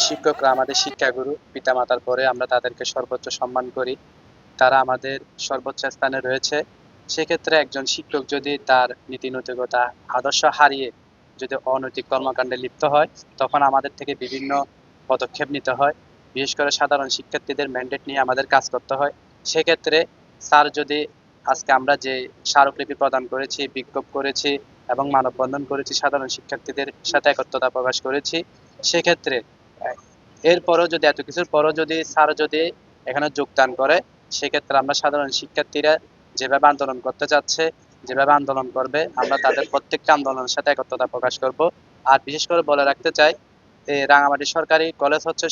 শিক্ষকরা আমাদের শিক্ষাগুরু, পিতামাতার পরে আমরা তাদেরকে সর্বোচ্চ সম্মান করি। তারা আমাদের সর্বোচ্চ স্থানে রয়েছে। সেক্ষেত্রে একজন শিক্ষক যদি তার নীতি-নৈতিকতা, আদর্শ হারিয়ে যদি অনৈতিক কর্মকাণ্ডে লিপ্ত হয়, তখন আমাদের থেকে বিভিন্ন পদক্ষেপ নিতে হয়। বিশেষ করে সাধারণ শিক্ষার্থীদের ম্যান্ডেট নিয়ে আমাদের কাজ করতে হয়। সেক্ষেত্রে স্যার যদি আজকে আমরা যে স্মারকলিপি প্রদান করেছি, বিক্ষোভ করেছি এবং মানববন্ধন করেছি, সাধারণ শিক্ষার্থীদের সাথে একত্রতা প্রকাশ করেছি, সেক্ষেত্রে এরপরও যদি এত কিছুর পরও যদি স্যার যদি এখানে যোগদান করে, সেক্ষেত্রে আমরা সাধারণ শিক্ষার্থীরা যেভাবে আন্দোলন করতে চাচ্ছে, যেভাবে আন্দোলন করবে, আমরা তাদের প্রত্যেকটা আন্দোলনের সাথে একত্রতা প্রকাশ করব। আর বিশেষ করে বলে রাখতে চাই, এই রাঙামাটি সরকারি কলেজ হচ্ছে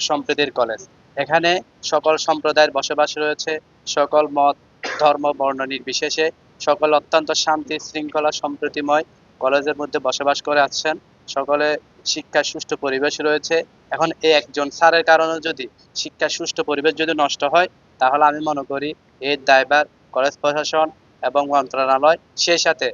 সম্প্রীতির কলেজ। এখানে সকল সম্প্রদায়ের বসবাস রয়েছে, সকল মত, ধর্ম, বর্ণ নির্বিশেষে সকল অত্যন্ত শান্তি শৃঙ্খলা সম্প্রীতিময় কলেজের মধ্যে বসবাস করে আসছেন। সকলে শিক্ষার সুষ্ঠু পরিবেশ রয়েছে। এখন এই একজন স্যারের কারণে যদি শিক্ষার সুষ্ঠু পরিবেশ যদি নষ্ট হয়, তাহলে আমি মনে করি এর দায়ভার কলেজ প্রশাসন এবং মন্ত্রণালয়, সেই সাথে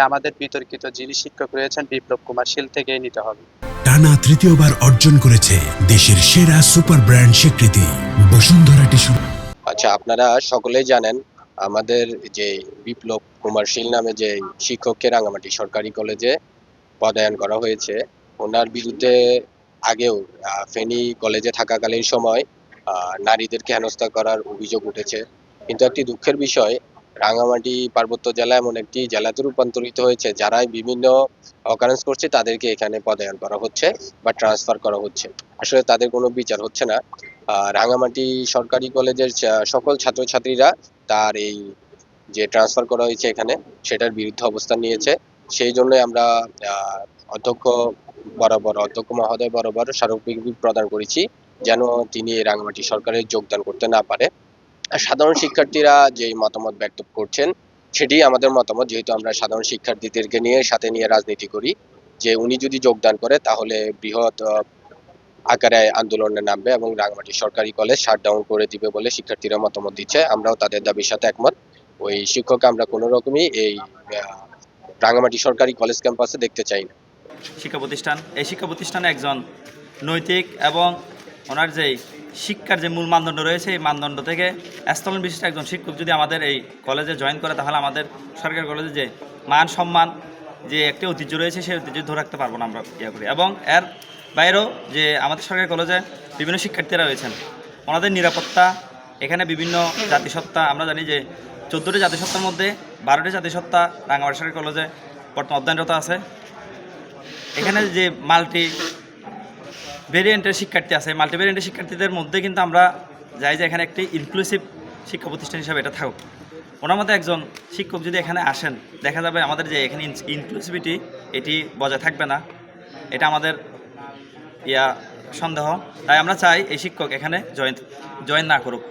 আমাদের বিতর্কিত যিনি শিক্ষক রয়েছেন বিপ্লব কুমার শীল থেকেই নিতে হবে। টানা তৃতীয়বার অর্জন করেছে দেশের সেরা সুপার ব্র্যান্ড স্বীকৃতি বসুন্ধরা টিস্যু। আচ্ছা, আপনারা সকলেই জানেন আমাদের যে বিপ্লব কুমার শীল নামে যে শিক্ষককে রাঙামাটি সরকারি কলেজে পদায়ন করা হয়েছে, ওনার বিরুদ্ধে আগেও ফেনী কলেজে থাকাকালীন সময় নারীদেরকে হেনস্থা করার অভিযোগ উঠেছে। কিন্তু একটি দুঃখের বিষয়, রাঙামাটি পার্বত্য জেলা এমন একটি জেলাতে রূপান্তরিত হয়েছে যারাই বিভিন্ন অকারেন্স করছে তাদেরকে এখানে পদায়ন করা হচ্ছে বা ট্রান্সফার করা হচ্ছে। আসলে তাদের কোনো বিচার হচ্ছে না। রাঙামাটি সরকারি কলেজের সকল ছাত্রছাত্রীরা তার এই যে ট্রান্সফার করা হয়েছে এখানে, সেটার বিরুদ্ধে অবস্থান নিয়েছে। সেই জন্যই আমরা অধ্যক্ষ অধ্যক্ষ মহোদয় বরাবর স্মারকলিপি প্রদান করেছি যেন তিনি রাঙামাটি সরকারে যোগদান করতে না পারে। আর সাধারণ শিক্ষার্থীরা যে মতামত ব্যক্ত করছেন সেটি আমাদের মতামত, যেহেতু আমরা সাধারণ শিক্ষার্থীদেরকে সাথে নিয়ে রাজনীতি করি, যে উনি যদি যোগদান করে তাহলে বৃহৎ আকারে আন্দোলনে নামবে এবং রাঙামাটি সরকারি কলেজ শাটডাউন করে দিবে বলে শিক্ষার্থীরা মতামত দিচ্ছে। আমরাও তাদের দাবির সাথে একমত। ওই শিক্ষককে আমরা কোনো রকমই এই রাঙামাটি সরকারি কলেজ ক্যাম্পাসে দেখতে চাই না। এই শিক্ষা প্রতিষ্ঠানে একজন নৈতিক এবং ওনার যে শিক্ষার যে মূল মানদণ্ড রয়েছে, এই মানদণ্ড থেকে স্থলন বিশিষ্ট একজন শিক্ষক যদি আমাদের এই কলেজে জয়েন করে, তাহলে আমাদের সরকারি কলেজে যে মান সম্মান যে একটি ঐতিহ্য রয়েছে, সেই ঐতিহ্য ধরে রাখতে পারবো না আমরা করি। এবং এর বাইরেও যে আমাদের সরকারি কলেজে বিভিন্ন শিক্ষার্থীরা রয়েছেন, ওনাদের নিরাপত্তা, এখানে বিভিন্ন জাতিসত্তা, আমরা জানি যে 14টি জাতিসত্তার মধ্যে 12টি জাতিসত্তা রাঙামাটি সরকারি কলেজে বর্তমান অধ্যয়নরত আছে। এখানে যে মাল্টি ভেরিয়েন্টের শিক্ষার্থী আছে, মাল্টি ভেরিয়েন্টের শিক্ষার্থীদের মধ্যে কিন্তু আমরা যাই যে এখানে একটি ইনক্লুসিভ শিক্ষা প্রতিষ্ঠান হিসাবে এটা থাকুক। ওনার মধ্যে একজন শিক্ষক যদি এখানে আসেন, দেখা যাবে আমাদের যে এখানে ইনক্লুসিভিটি এটি বজায় থাকবে না, এটা আমাদের সন্দেহ। তাই আমরা চাই এই শিক্ষক এখানে জয়েন না করুক।